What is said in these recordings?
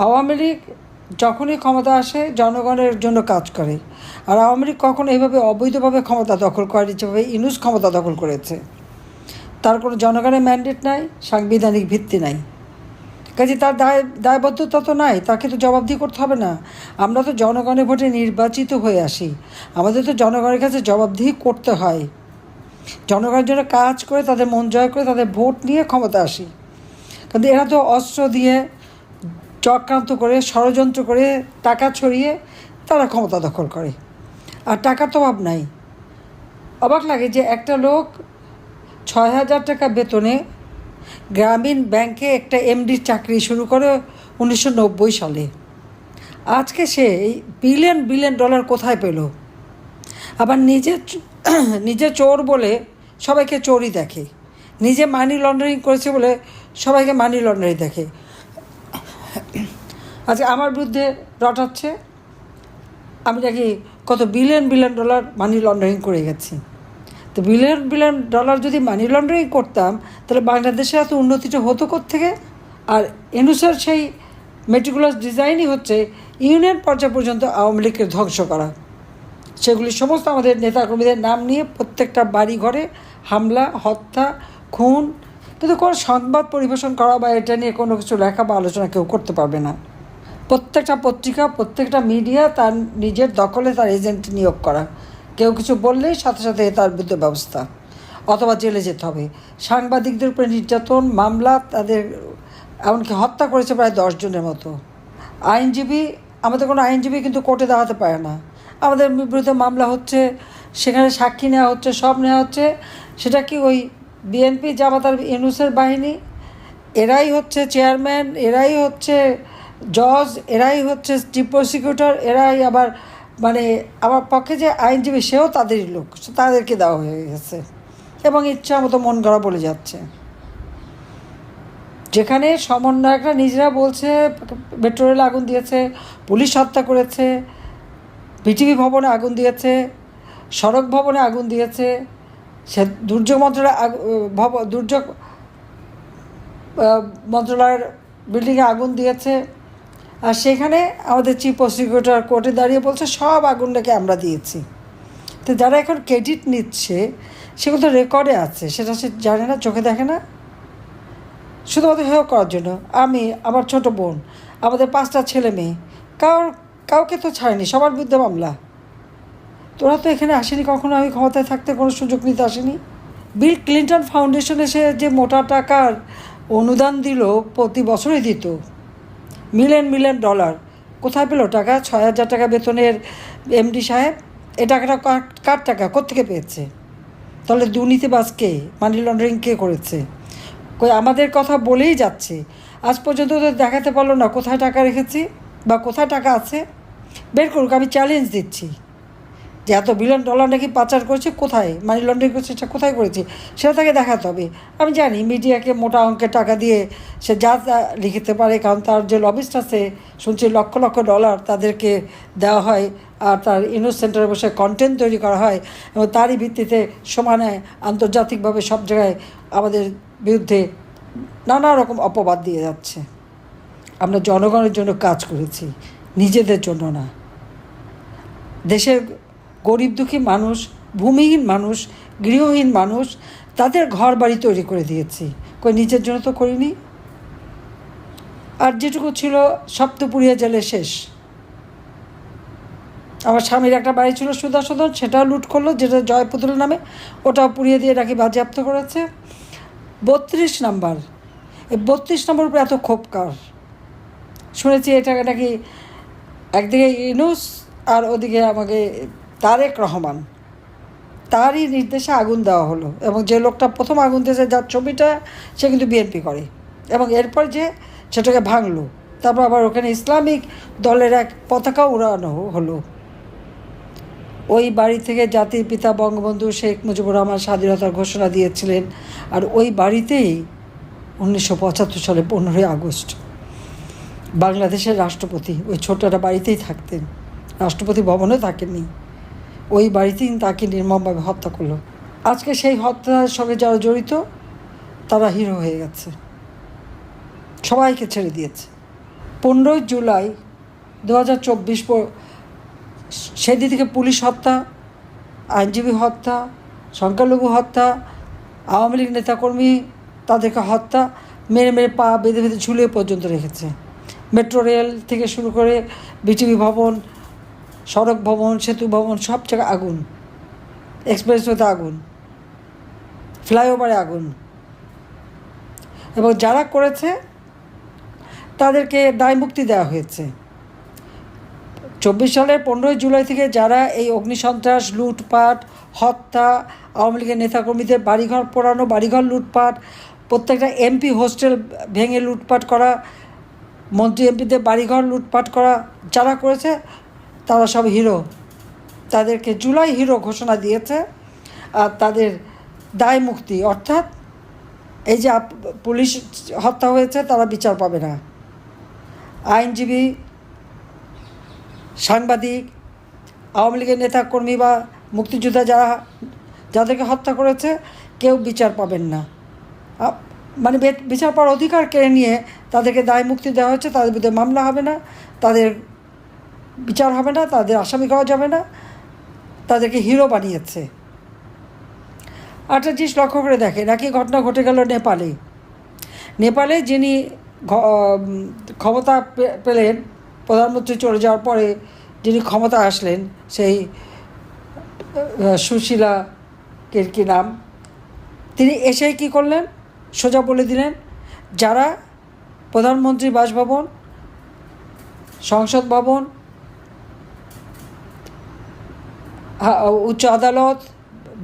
আওয়ামী লীগ যখনই ক্ষমতা আসে জনগণের জন্য কাজ করে, আর আওয়ামী লীগ কখনো এইভাবে অবৈধভাবে ক্ষমতা দখল করে, যেভাবে ইউনূস ক্ষমতা দখল করেছে। তার কোনো জনগণের ম্যান্ডেট নাই, সাংবিধানিক ভিত্তি নাই, কাজে তার দায়বদ্ধতা তো নাই, তাকে তো জবাবদিহি করতে হবে না। আমরা তো জনগণের ভোটে নির্বাচিত হয়ে আসি, আমাদের তো জনগণের কাছে জবাবদিহি করতে হয়। জনগণের জন্য কাজ করে, তাদের মন জয় করে, তাদের ভোট নিয়ে ক্ষমতা আসি। কিন্তু এরা তো অস্ত্র দিয়ে, চক্রান্ত করে, ষড়যন্ত্র করে, টাকা ছড়িয়ে তারা ক্ষমতা দখল করে। আর টাকার তো অভাব নাই। অবাক লাগে যে একটা লোক ৬,০০০ টাকা বেতনে গ্রামীণ ব্যাংকে একটা এমডির চাকরি শুরু করে ১৯৯০ সালে। আজকে সে এই বিলিয়ন বিলিয়ন ডলার কোথায় পেল? আবার নিজে চোর বলে সবাইকে চোরই দেখে, নিজে মানি লন্ডারিং করেছে বলে সবাইকে মানি লন্ডারিং দেখে। আজকে আমার বিরুদ্ধে রটাচ্ছে আমি নাকি কত billion billion dollar money laundering করে গেছি। তো বিলিয়ন বিলিয়ন ডলার যদি মানি লন্ডারিং করতাম, তাহলে বাংলাদেশে এত উন্নতিটা হতো কোত্থেকে? আর ইউনূসের সেই মেটিকুলাস ডিজাইনই হচ্ছে ইউনিয়ন পর্যায় পর্যন্ত আওয়ামী লীগকে ধ্বংস করা। সেগুলি সমস্ত আমাদের নেতাকর্মীদের নাম নিয়ে প্রত্যেকটা বাড়ি ঘরে হামলা, হত্যা, খুন। কিন্তু কোনো সংবাদ পরিবেশন করা বা এটা নিয়ে কোনো কিছু লেখা বা আলোচনা কেউ করতে পারবে না। প্রত্যেকটা পত্রিকা, প্রত্যেকটা মিডিয়া তার নিজের দখলে তার এজেন্ট নিয়োগ করা। কেউ কিছু বললেই সাথে সাথে তার বিরুদ্ধে ব্যবস্থা, অথবা জেলে যেতে হবে। সাংবাদিকদের উপরে নির্যাতন, মামলা, তাদের এমনকি হত্যা করেছে প্রায় 10 জনের মতো। আইনজীবী, আমাদের কোনো আইনজীবী কিন্তু কোর্টে দাঁড়াতে পারে না। আমাদের বিরুদ্ধে মামলা হচ্ছে, সেখানে সাক্ষী নেওয়া হচ্ছে, সব নেওয়া হচ্ছে। সেটা কি ওই বিএনপি, জামাত আর ইউনূসের বাহিনী? এরাই হচ্ছে চেয়ারম্যান, এরাই হচ্ছে জজ, এরাই হচ্ছে চিফ প্রসিকিউটর, এরাই আবার আমার পক্ষে যে আইনজীবী সেও তাদেরই লোক, তাদেরকে দেওয়া হয়ে গেছে এবং ইচ্ছা মতো মন গড়া বলে যাচ্ছে। যেখানে সমন্বয়করা নিজেরা বলছে মেট্রো রেলে আগুন দিয়েছে, পুলিশ হত্যা করেছে, বিটিভি ভবনে আগুন দিয়েছে, সড়ক ভবনে আগুন দিয়েছে, সে দুর্যোগ মন্ত্রণালয়ের বিল্ডিংয়ে আগুন দিয়েছে। আর সেখানে আমাদের চিফ প্রসিকিউটর কোর্টে দাঁড়িয়ে বলছে সব আগুনটাকে আমরা দিয়েছি। তো যারা এখন ক্রেডিট নিচ্ছে সেগুলো তো রেকর্ডে আছে, সেটা সে জানে না, চোখে দেখে না, শুধুমাত্র হেয় করার জন্য। আমি, আমার ছোট বোন, আমাদের 5টা ছেলে মেয়ে, কাউকে তো ছাড়েনি, সবার বিরুদ্ধে মামলা। তোরা তো এখানে আসেনি কখনো, আমি ক্ষমতায় থাকতে কোনো সুযোগ নিতে আসেনি। বিল ক্লিন্টন ফাউন্ডেশন এসে যে মোটা টাকার অনুদান দিল, প্রতি বছরই দিত মিলিয়ন মিলিয়ন ডলার, কোথায় পেল টাকা? ৬,০০০ টাকা বেতনের এমডি সাহেব। এই টাকাটা কার টাকা, কোত্থেকে পেয়েছে? তাহলে দুর্নীতিবাজ কে, মানি লন্ডারিং কে করেছে? আমাদের কথা বলেই যাচ্ছে, আজ পর্যন্ত তো দেখাতে পারলো না কোথায় টাকা রেখেছি বা কোথায় টাকা আছে। বের করুক, আমি চ্যালেঞ্জ দিচ্ছি যে এত বিলিয়ন ডলার নাকি পাচার করেছে, কোথায় মানি লন্ডারিং করছে, সেটা কোথায় করেছে সেটা তাকে দেখাতে হবে। আমি জানি মিডিয়াকে মোটা অঙ্কের টাকা দিয়ে সে যা লিখতে পারে, কারণ তার যে লবিস্ট আছে শুনছি লক্ষ লক্ষ ডলার তাদেরকে দেওয়া হয়, আর তার ইউনূস সেন্টারে বসে কন্টেন্ট তৈরি করা হয় এবং তারই ভিত্তিতে সমানে আন্তর্জাতিকভাবে সব জায়গায় আমাদের বিরুদ্ধে নানা রকম অপবাদ দিয়ে যাচ্ছে। আমরা জনগণের জন্য কাজ করেছি, নিজেদের জন্য না। দেশের গরিব দুঃখী মানুষ, ভূমিহীন মানুষ, গৃহহীন মানুষ, তাদের ঘর বাড়ি তৈরি করে দিয়েছি, নিজের জন্য তো করিনি। আর যেটুকু ছিল সব তো পুড়িয়ে জেলে শেষ। আমার স্বামীর একটা বাড়ি ছিল সুদাসদন, সেটাও লুট করলো, যেটা জয়পুতুল নামে, ওটাও পুড়িয়ে দিয়ে নাকি বাজেয়াপ্ত করেছে। 32 নম্বর, এই 32 নম্বর উপরে এত ক্ষোভ কার? শুনেছি এটা নাকি একদিকে ইউনূস আর ওদিকে আমাকে তারেক রহমান, তারই নির্দেশে আগুন দেওয়া হলো। এবং যে লোকটা প্রথম আগুন দিয়েছে, যার ছবিটা, সে কিন্তু বিএনপি করে। এবং এরপর যে সেটাকে ভাঙলো, তারপর আবার ওখানে ইসলামিক দলের এক পতাকা উড়ানো হলো। ওই বাড়ি থেকে জাতির পিতা বঙ্গবন্ধু শেখ মুজিবুর রহমান স্বাধীনতার ঘোষণা দিয়েছিলেন। আর ওই বাড়িতেই 1975 সালে 15ই আগস্ট বাংলাদেশের রাষ্ট্রপতি ওই ছোট্ট একটা বাড়িতেই থাকতেন, রাষ্ট্রপতি ভবনে থাকেননি, ওই বাড়িতেই তাকে নির্মমভাবে হত্যা করলো। আজকে সেই হত্যার সঙ্গে যারা জড়িত তারা হিরো হয়ে গেছে, সবাইকে ছেড়ে দিয়েছে। 15 জুলাই 2024 সেদিন থেকে পুলিশ হত্যা, আইনজীবী হত্যা, সংখ্যালঘু হত্যা, আওয়ামী লীগ নেতাকর্মী তাদেরকে হত্যা, মেরে মেরে পা বেঁধে বেঁধে ঝুলিয়ে পর্যন্ত রেখেছে। মেট্রো রেল থেকে শুরু করে বিটিভি ভবন, সড়ক ভবন, সেতু ভবন, সব জায়গায় আগুন, এক্সপ্রেসওয়েতে আগুন, ফ্লাইওভারে আগুন। এবং যারা করেছে তাদেরকে দায়মুক্তি দেওয়া হয়েছে। 24 সালের 15 জুলাই থেকে যারা এই অগ্নিসন্ত্রাস, লুটপাট, হত্যা, আওয়ামী লীগের নেতাকর্মীদের বাড়িঘর পোড়ানো, বাড়িঘর লুটপাট, প্রত্যেকটা এমপি হোস্টেল ভেঙে লুটপাট করা, মন্ত্রী এমপিদের বাড়িঘর লুটপাট করা, যারা করেছে তারা সব হিরো। তাদেরকে জুলাই হিরো ঘোষণা দিয়েছে। আর তাদের দায় মুক্তি, অর্থাৎ এই যে পুলিশ হত্যা হয়েছে তারা বিচার পাবে না, আইনজীবী, সাংবাদিক, আওয়ামী লীগের নেতাকর্মী বা মুক্তিযোদ্ধা যাদেরকে হত্যা করেছে কেউ বিচার পাবেন না। মানে বিচার পাওয়ার অধিকার কেড়ে নিয়ে তাদেরকে দায় মুক্তি দেওয়া হয়েছে। তাদের বিরুদ্ধে মামলা হবে না, তাদের বিচার হবে না, তাদের আসামি করা যাবে না, তাদেরকে হিরো বানিয়েছে। একটা জিনিস লক্ষ্য করে দেখে, নাকি ঘটনা ঘটে গেল নেপালে যিনি ক্ষমতা পেলেন, প্রধানমন্ত্রী চলে যাওয়ার পরে যিনি ক্ষমতা আসলেন, সেই সুশীলা কি নাম, তিনি এসেই কী করলেন, সোজা বলে দিলেন যারা প্রধানমন্ত্রী বাসভবন, সংসদ ভবন, উচ্চ আদালত,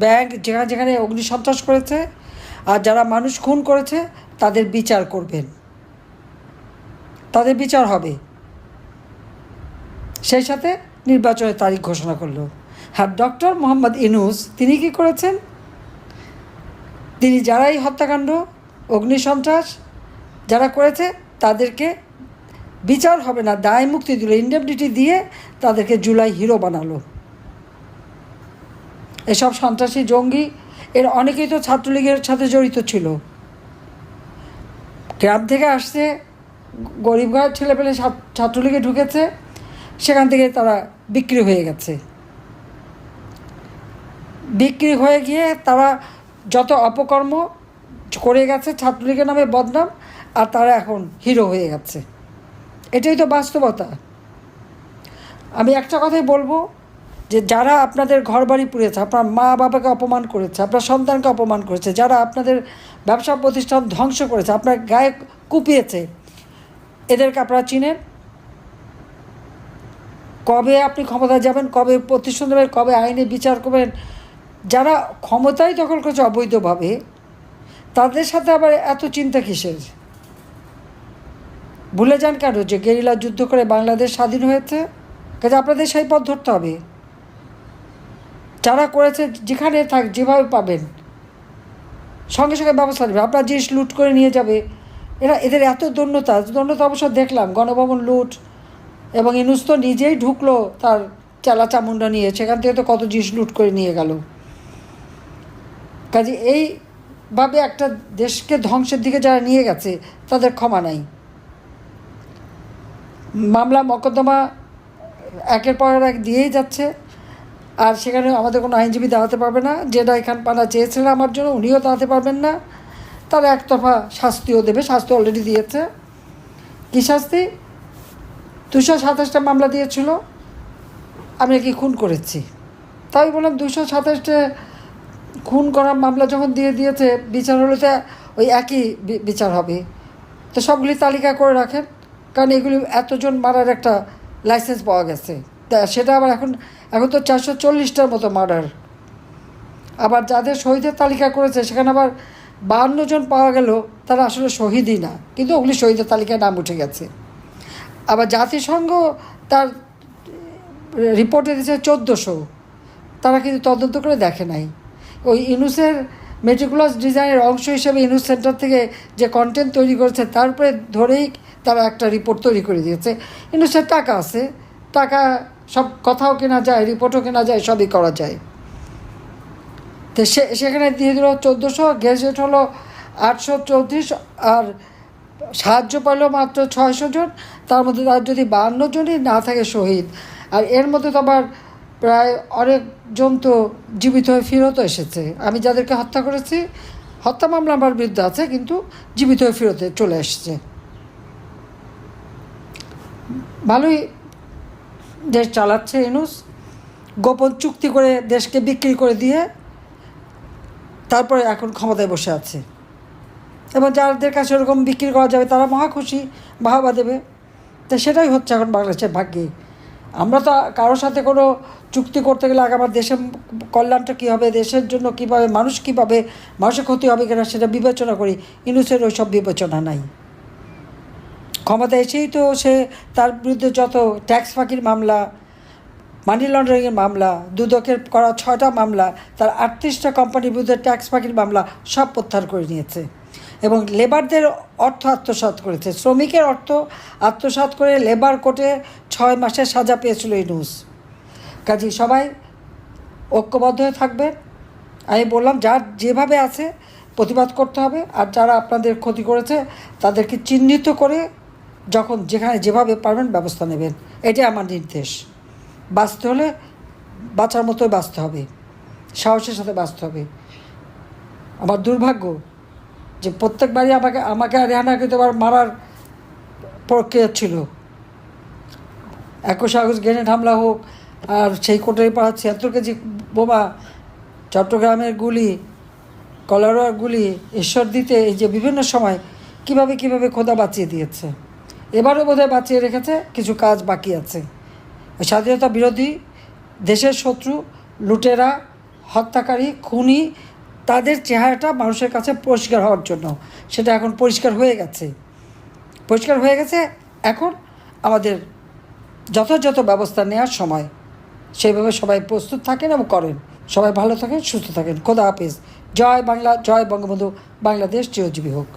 ব্যাংক, যেখানে যেখানে অগ্নিসন্ত্রাস করেছে আর যারা মানুষ খুন করেছে তাদের বিচার করবেন, তাদের বিচার হবে। সেই সাথে নির্বাচনের তারিখ ঘোষণা করলো। হ্যাঁ, ডক্টর মোহাম্মদ ইউনূস তিনি কী করেছেন, তিনি যারাই হত্যাকাণ্ড, অগ্নিসন্ত্রাস যারা করেছে তাদেরকে বিচার হবে না, দায় মুক্তি দিল, ইন্ডেমনিটি দিয়ে তাদেরকে জুলাই হিরো বানালো। এসব সন্ত্রাসী, জঙ্গি, এর অনেকেই তো ছাত্রলীগের সাথে জড়িত ছিল। গ্রাম থেকে আসছে, গরিব ঘরের ছেলেপেলে ছাত্রলীগে ঢুকেছে, সেখান থেকে তারা বিক্রি হয়ে গেছে। বিক্রি হয়ে গিয়ে তারা যত অপকর্ম করে গেছে, ছাত্রলীগের নামে বদনাম, আর তারা এখন হিরো হয়ে গেছে। এটাই তো বাস্তবতা। আমি একটা কথাই বলবো, যে যারা আপনাদের ঘরবাড়ি পুড়িয়েছে, আপনার মা বাবাকে অপমান করেছে, আপনার সন্তানকে অপমান করেছে, যারা আপনাদের ব্যবসা প্রতিষ্ঠান ধ্বংস করেছে, আপনার গায়ে কুপিয়েছে, এদেরকে আপনারা চিনেন। কবে আপনি ক্ষমতায় যাবেন, কবে প্রতিষ্ঠান দেবেন, কবে আইনে বিচার করবেন। যারা ক্ষমতায় দখল করেছে অবৈধভাবে, তাদের সাথে আবার এত চিন্তা কিসের? ভুলে যান কেন যে গেরিলা যুদ্ধ করে বাংলাদেশ স্বাধীন হয়েছে? কাজে আপনাদের সেই পথ ধরতে হবে। যারা করেছে যেখানে থাক, যেভাবে পাবেন সঙ্গে সঙ্গে ব্যবস্থা নেবে। আপনার জিনিস লুট করে নিয়ে যাবে, এদের এত দন্যতা অবশ্য দেখলাম, গণভবন লুট, এবং ইউনূস তো নিজেই ঢুকলো তার চালা চামুন্ডা নিয়ে, সেখান থেকে তো কত জিনিস লুট করে নিয়ে গেল। কাজে এইভাবে একটা দেশকে ধ্বংসের দিকে যারা নিয়ে গেছে তাদের ক্ষমা নাই। মামলা মকদ্দমা একের পর এক দিয়েই যাচ্ছে, আর সেখানে আমাদের কোনো আইনজীবী দাঁড়াতে পারবে না। যেটা এখান পানা চেয়েছিলেন আমার জন্য, উনিও দাঁড়াতে পারবেন না। তারা একতরফা শাস্তিও দেবে, শাস্তি অলরেডি দিয়েছে। কী শাস্তি? 227টা মামলা দিয়েছিল, আমি নাকি খুন করেছি। তাই বললাম 227টা খুন করার মামলা যখন দিয়েছে, বিচার হলে তো ওই একই বিচার হবে। তো সবগুলি তালিকা করে রাখেন, কারণ এগুলি এতজন মারার একটা লাইসেন্স পাওয়া গেছে। তা সেটা আবার এখন তো 440টার মতো মার্ডার। আবার যাদের শহীদের তালিকা করেছে সেখানে আবার 52 জন পাওয়া গেল, তারা আসলে শহীদই না, কিন্তু ওগুলি শহীদের তালিকায় নাম উঠে গেছে। আবার জাতিসংঘ তার রিপোর্টে দিয়েছে 1400, তারা কিন্তু তদন্ত করে দেখে নাই। ওই ইউনূসের মেটিকুলাস ডিজাইনের অংশ হিসেবে ইউনূস সেন্টার থেকে যে কন্টেন্ট তৈরি করেছে তার উপরে ধরেই তারা একটা রিপোর্ট তৈরি করে দিয়েছে। ইউনূসের টাকা আছে, টাকা সব কথাও কেনা যায়, রিপোর্টও কেনা যায়, সবই করা যায়। তো সেখানে দিয়ে দিল 1400, গ্যাজেট হলো 834, আর সাহায্য পাইলো মাত্র 600 জন, তার মধ্যে তার যদি 52 জনই না থাকে শহীদ, আর এর মধ্যে তো আবার প্রায় অনেকজন তো জীবিত হয়ে ফেরতও এসেছে। আমি যাদেরকে হত্যা করেছি, হত্যা মামলা আমার বিরুদ্ধে আছে, কিন্তু জীবিত হয়ে ফেরতে চলে এসছে। ভালোই দেশ চালাচ্ছে ইউনূস, গোপন চুক্তি করে দেশকে বিক্রি করে দিয়ে তারপরে এখন ক্ষমতায় বসে আছে, এবং যাদের কাছে ওরকম বিক্রি করা যাবে তারা মহা খুশি, বাহবা দেবে। তো সেটাই হচ্ছে এখন বাংলাদেশের ভাগ্যে। আমরা তো কারোর সাথে কোনো চুক্তি করতে গেলে আগে আমার দেশের কল্যাণটা কী হবে, দেশের জন্য কীভাবে, মানুষ কীভাবে, মানুষের ক্ষতি হবে কিনা সেটা বিবেচনা করি। ইউনূসের ওই সব বিবেচনা নাই। ক্ষমতা এসেই তো সে তার বিরুদ্ধে যত ট্যাক্স ফাঁকির মামলা, মানি লন্ডারিংয়ের মামলা, দুদকের করা 6টা মামলা, তার 38টা কোম্পানির বিরুদ্ধে ট্যাক্স ফাঁকির মামলা সব প্রত্যাহার করে নিয়েছে, এবং লেবারদের অর্থ আত্মসাৎ করেছে। শ্রমিকের অর্থ আত্মসাৎ করে লেবার কোর্টে 6 মাসের সাজা পেয়েছিল ইউনূস। কাজে সবাই ঐক্যবদ্ধ হয়ে থাকবেন। আমি বললাম, যার যেভাবে আছে প্রতিবাদ করতে হবে, আর যারা আপনাদের ক্ষতি করেছে তাদেরকে চিহ্নিত করে যখন যেখানে যেভাবে পারবেন ব্যবস্থা নেবেন, এটাই আমার নির্দেশ। বাঁচতে হলে বাঁচার মতোই বাঁচতে হবে, সাহসের সাথে বাঁচতে হবে। আমার দুর্ভাগ্য যে প্রত্যেকবারই আমাকে আর রেহানাকে তো আবার মারার প্রক্রিয়া ছিল। 21 আগস্ট গ্রেনেড হামলা হোক, আর সেই কোটারি পাড়া 76 কেজি বোমা, চট্টগ্রামের গুলি, কলারোয়ার গুলি, ঈশ্বরদীতে, এই যে বিভিন্ন সময় কিভাবে খোদা বাঁচিয়ে দিয়েছে। এবারও বোধহয় বাঁচিয়ে রেখেছে, কিছু কাজ বাকি আছে। স্বাধীনতা বিরোধী, দেশের শত্রু, লুটেরা, হত্যাকারী, খুনি, তাদের চেহারাটা মানুষের কাছে পরিষ্কার হওয়ার জন্য, সেটা এখন পরিষ্কার হয়ে গেছে। এখন আমাদের যথাযথ ব্যবস্থা নেওয়ার সময়, সেইভাবে সবাই প্রস্তুত থাকেন এবং করেন। সবাই ভালো থাকেন, সুস্থ থাকেন। খোদা হাফেজ। জয় বাংলা, জয় বঙ্গবন্ধু, বাংলাদেশ চিরজীবী হোক।